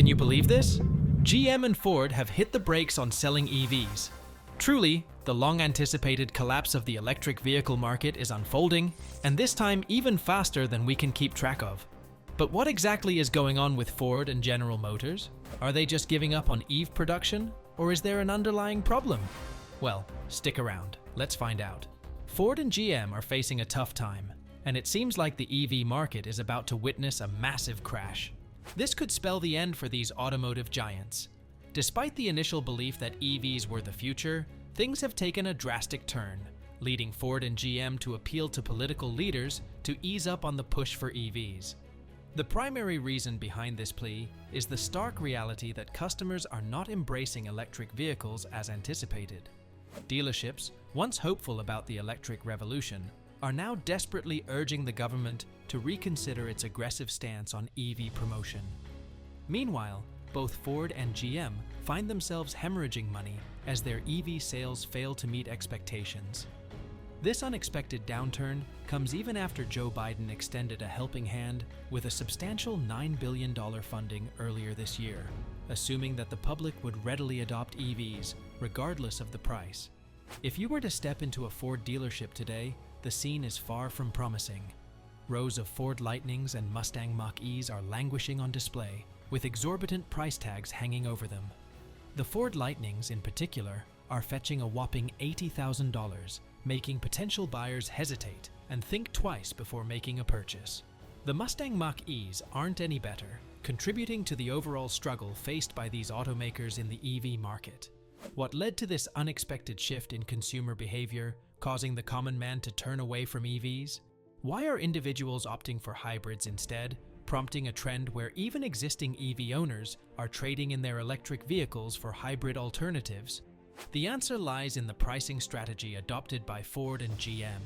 Can you believe this? GM and Ford have hit the brakes on selling EVs. Truly, the long-anticipated collapse of the electric vehicle market is unfolding, and this time even faster than we can keep track of. But what exactly is going on with Ford and General Motors? Are they just giving up on EV production, or is there an underlying problem? Well, stick around. Let's find out. Ford and GM are facing a tough time, and it seems like the EV market is about to witness a massive crash. This could spell the end for these automotive giants. Despite the initial belief that EVs were the future, things have taken a drastic turn, leading Ford and GM to appeal to political leaders to ease up on the push for EVs. The primary reason behind this plea is the stark reality that customers are not embracing electric vehicles as anticipated. Dealerships, once hopeful about the electric revolution, are now desperately urging the government to reconsider its aggressive stance on EV promotion. Meanwhile, both Ford and GM find themselves hemorrhaging money as their EV sales fail to meet expectations. This unexpected downturn comes even after Joe Biden extended a helping hand with a substantial $9 billion funding earlier this year, assuming that the public would readily adopt EVs regardless of the price. If you were to step into a Ford dealership today, the scene is far from promising. Rows of Ford Lightnings and Mustang Mach-E's are languishing on display, with exorbitant price tags hanging over them. The Ford Lightnings, in particular, are fetching a whopping $80,000, making potential buyers hesitate and think twice before making a purchase. The Mustang Mach-E's aren't any better, contributing to the overall struggle faced by these automakers in the EV market. What led to this unexpected shift in consumer behavior, causing the common man to turn away from EVs? Why are individuals opting for hybrids instead, prompting a trend where even existing EV owners are trading in their electric vehicles for hybrid alternatives? The answer lies in the pricing strategy adopted by Ford and GM.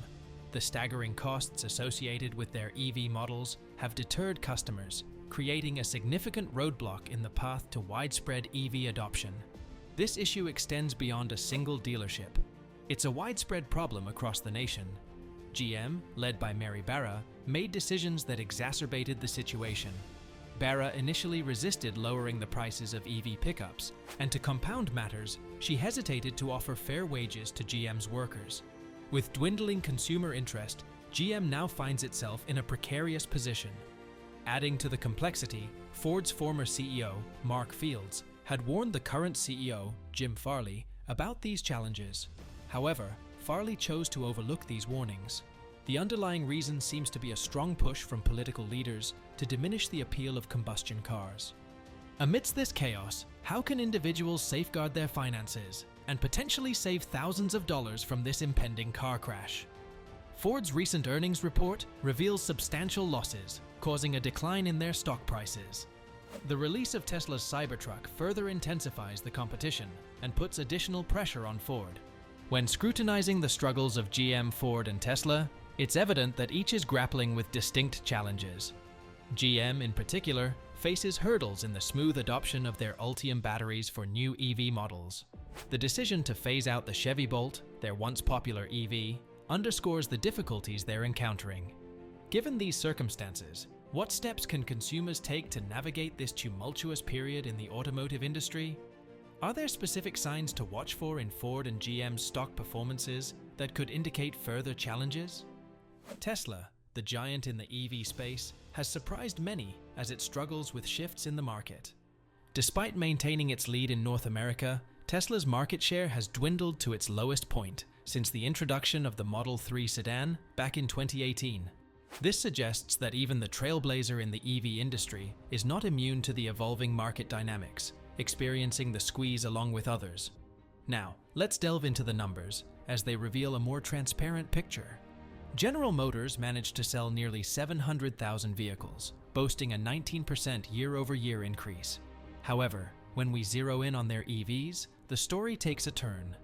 The staggering costs associated with their EV models have deterred customers, creating a significant roadblock in the path to widespread EV adoption. This issue extends beyond a single dealership. It's a widespread problem across the nation. GM, led by Mary Barra, made decisions that exacerbated the situation. Barra initially resisted lowering the prices of EV pickups, and to compound matters, she hesitated to offer fair wages to GM's workers. With dwindling consumer interest, GM now finds itself in a precarious position. Adding to the complexity, Ford's former CEO, Mark Fields, had warned the current CEO, Jim Farley, about these challenges. However, Farley chose to overlook these warnings. The underlying reason seems to be a strong push from political leaders to diminish the appeal of combustion cars. Amidst this chaos, how can individuals safeguard their finances and potentially save thousands of dollars from this impending car crash? Ford's recent earnings report reveals substantial losses, causing a decline in their stock prices. The release of Tesla's Cybertruck further intensifies the competition and puts additional pressure on Ford. When scrutinizing the struggles of GM, Ford, and Tesla, it's evident that each is grappling with distinct challenges. GM, in particular, faces hurdles in the smooth adoption of their Ultium batteries for new EV models. The decision to phase out the Chevy Bolt, their once popular EV, underscores the difficulties they're encountering. Given these circumstances, what steps can consumers take to navigate this tumultuous period in the automotive industry? Are there specific signs to watch for in Ford and GM's stock performances that could indicate further challenges? Tesla, the giant in the EV space, has surprised many as it struggles with shifts in the market. Despite maintaining its lead in North America, Tesla's market share has dwindled to its lowest point since the introduction of the Model 3 sedan back in 2018. This suggests that even the trailblazer in the EV industry is not immune to the evolving market dynamics, experiencing the squeeze along with others. Now, let's delve into the numbers, as they reveal a more transparent picture. General Motors managed to sell nearly 700,000 vehicles, boasting a 19% year-over-year increase. However, when we zero in on their EVs, the story takes a turn.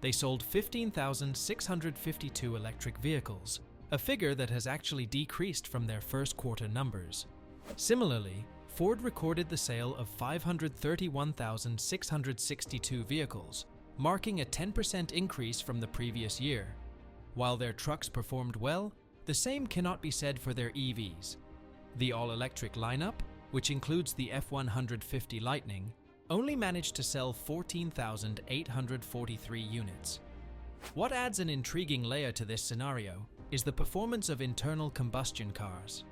They sold 15,652 electric vehicles, a figure that has actually decreased from their first quarter numbers. Similarly, Ford recorded the sale of 531,662 vehicles, marking a 10% increase from the previous year. While their trucks performed well, the same cannot be said for their EVs. The all-electric lineup, which includes the F-150 Lightning, only managed to sell 14,843 units. What adds an intriguing layer to this scenario is the performance of internal combustion cars.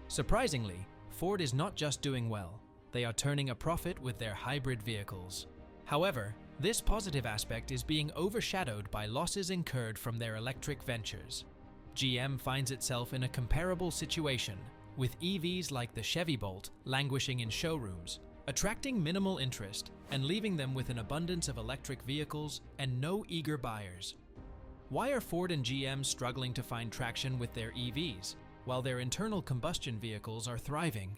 Surprisingly, Ford is not just doing well, they are turning a profit with their hybrid vehicles. However, this positive aspect is being overshadowed by losses incurred from their electric ventures. GM finds itself in a comparable situation, with EVs like the Chevy Bolt languishing in showrooms, attracting minimal interest and leaving them with an abundance of electric vehicles and no eager buyers. Why are Ford and GM struggling to find traction with their EVs, while their internal combustion vehicles are thriving?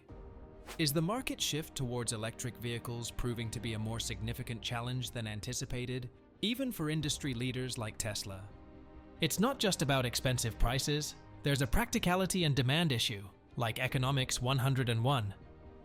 Is the market shift towards electric vehicles proving to be a more significant challenge than anticipated, even for industry leaders like Tesla? It's not just about expensive prices, there's a practicality and demand issue, like Economics 101.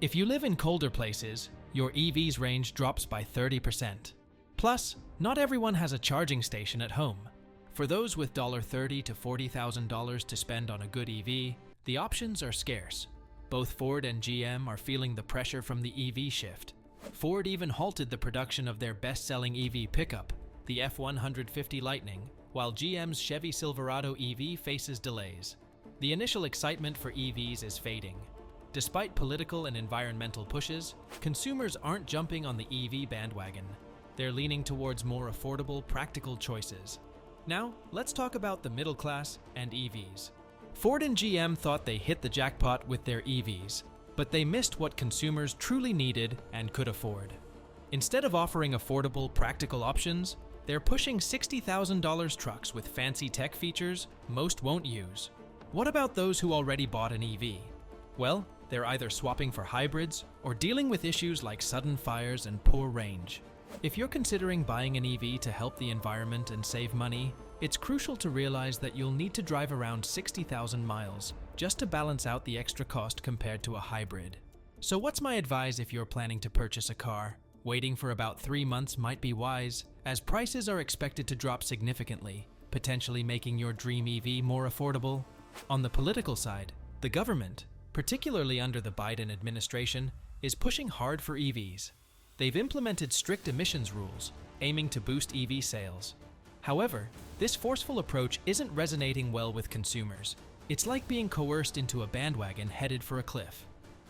If you live in colder places, your EV's range drops by 30%. Plus, not everyone has a charging station at home. For those with $30,000 to $40,000 to spend on a good EV, the options are scarce. Both Ford and GM are feeling the pressure from the EV shift. Ford even halted the production of their best-selling EV pickup, the F-150 Lightning, while GM's Chevy Silverado EV faces delays. The initial excitement for EVs is fading. Despite political and environmental pushes, consumers aren't jumping on the EV bandwagon. They're leaning towards more affordable, practical choices. Now, let's talk about the middle class and EVs. Ford and GM thought they hit the jackpot with their EVs, but they missed what consumers truly needed and could afford. Instead of offering affordable, practical options, they're pushing $60,000 trucks with fancy tech features most won't use. What about those who already bought an EV? Well, they're either swapping for hybrids or dealing with issues like sudden fires and poor range. If you're considering buying an EV to help the environment and save money, it's crucial to realize that you'll need to drive around 60,000 miles just to balance out the extra cost compared to a hybrid. So what's my advice if you're planning to purchase a car? Waiting for about 3 months might be wise, as prices are expected to drop significantly, potentially making your dream EV more affordable. On the political side, the government, particularly under the Biden administration, is pushing hard for EVs. They've implemented strict emissions rules, aiming to boost EV sales. However, this forceful approach isn't resonating well with consumers. It's like being coerced into a bandwagon headed for a cliff.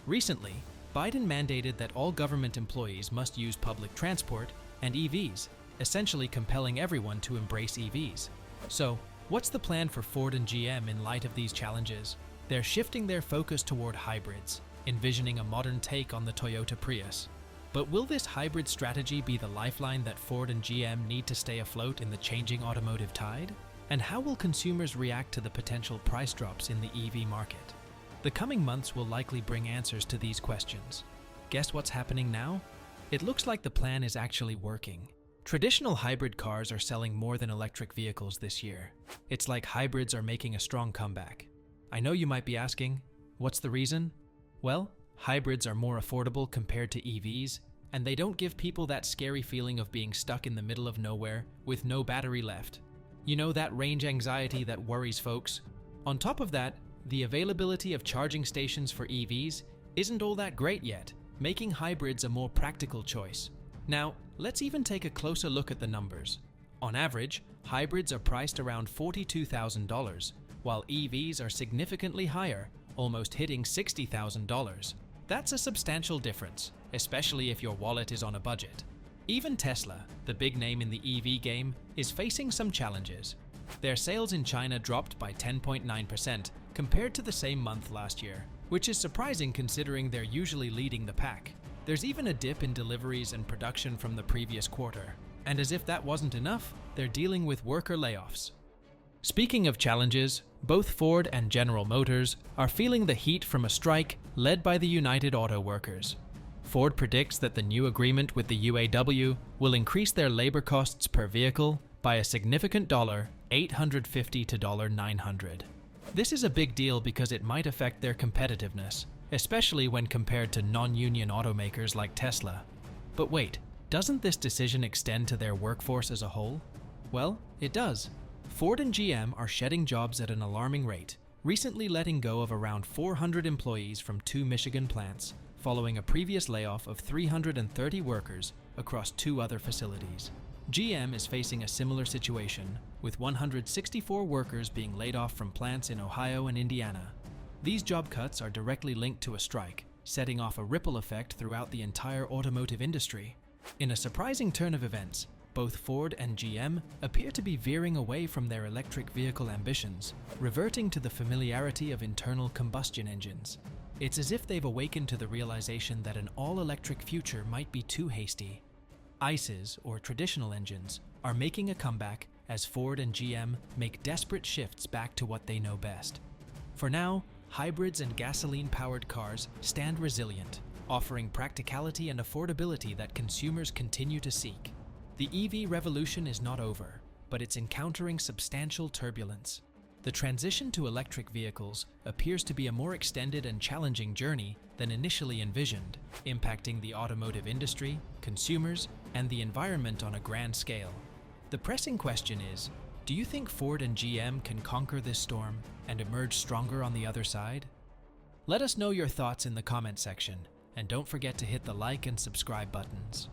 Recently, Biden mandated that all government employees must use public transport and EVs, essentially compelling everyone to embrace EVs. So, what's the plan for Ford and GM in light of these challenges? They're shifting their focus toward hybrids, envisioning a modern take on the Toyota Prius. But will this hybrid strategy be the lifeline that Ford and GM need to stay afloat in the changing automotive tide? And how will consumers react to the potential price drops in the EV market? The coming months will likely bring answers to these questions. Guess what's happening now? It looks like the plan is actually working. Traditional hybrid cars are selling more than electric vehicles this year. It's like hybrids are making a strong comeback. I know you might be asking, what's the reason? Well, hybrids are more affordable compared to EVs, and they don't give people that scary feeling of being stuck in the middle of nowhere with no battery left. You know, that range anxiety that worries folks? On top of that, the availability of charging stations for EVs isn't all that great yet, making hybrids a more practical choice. Now, let's even take a closer look at the numbers. On average, hybrids are priced around $42,000, while EVs are significantly higher, almost hitting $60,000. That's a substantial difference, especially if your wallet is on a budget. Even Tesla, the big name in the EV game, is facing some challenges. Their sales in China dropped by 10.9% compared to the same month last year, which is surprising considering they're usually leading the pack. There's even a dip in deliveries and production from the previous quarter. And as if that wasn't enough, they're dealing with worker layoffs. Speaking of challenges, both Ford and General Motors are feeling the heat from a strike led by the United Auto Workers. Ford predicts that the new agreement with the UAW will increase their labor costs per vehicle by a significant $850 to $900. This is a big deal because it might affect their competitiveness, especially when compared to non-union automakers like Tesla. But wait, doesn't this decision extend to their workforce as a whole? Well, it does. Ford and GM are shedding jobs at an alarming rate, recently letting go of around 400 employees from 2 Michigan plants, following a previous layoff of 330 workers across 2 other facilities. GM is facing a similar situation, with 164 workers being laid off from plants in Ohio and Indiana. These job cuts are directly linked to a strike, setting off a ripple effect throughout the entire automotive industry. In a surprising turn of events, both Ford and GM appear to be veering away from their electric vehicle ambitions, reverting to the familiarity of internal combustion engines. It's as if they've awakened to the realization that an all-electric future might be too hasty. ICEs, or traditional engines, are making a comeback as Ford and GM make desperate shifts back to what they know best. For now, hybrids and gasoline-powered cars stand resilient, offering practicality and affordability that consumers continue to seek. The EV revolution is not over, but it's encountering substantial turbulence. The transition to electric vehicles appears to be a more extended and challenging journey than initially envisioned, impacting the automotive industry, consumers, and the environment on a grand scale. The pressing question is, do you think Ford and GM can conquer this storm and emerge stronger on the other side? Let us know your thoughts in the comment section, and don't forget to hit the like and subscribe buttons.